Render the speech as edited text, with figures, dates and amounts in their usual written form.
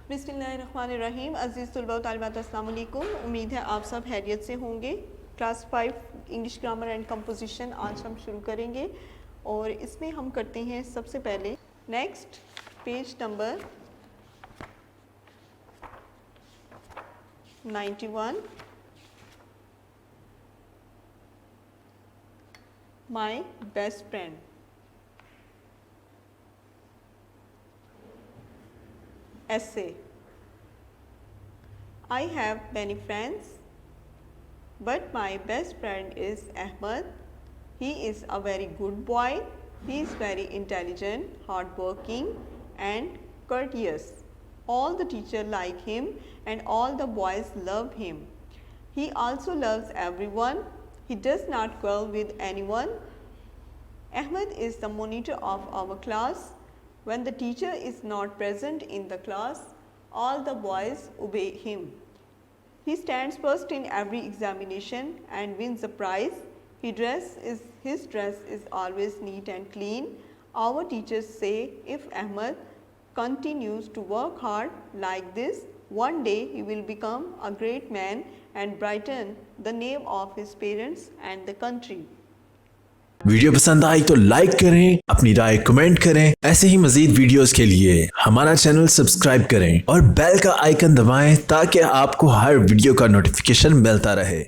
बिस्मिल्लाहिर्रहमानिर्रहीम। अज़ीज़ तलबा व तालिबात, अस्सलाम वालेकुम। उम्मीद है आप सब खैरियत से होंगे। Class 5 English grammar and composition आज हम शुरू करेंगे और इसमें हम करते हैं सबसे पहले next page number 91, my best friend. Essay. I have many friends, but my best friend is Ahmed. He is a very good boy. He is very intelligent, hardworking, and courteous. All the teachers like him, and all the boys love him. He also loves everyone. He does not quarrel with anyone. Ahmed is the monitor of our class. When the teacher is not present in the class, all the boys obey him. He stands first in every examination and wins the prize. His dress is always neat and clean. Our teachers say if Ahmed continues to work hard like this, one day he will become a great man and brighten the name of his parents and the country. Video पसंद आई तो like करें, अपनी राय comment करें। ऐसे ही मजीद videos के लिए हमारा channel subscribe करें और बेल का आइकन दबाएं ताकि आपको हर वीडियो का नोटिफिकेशन मिलता रहे।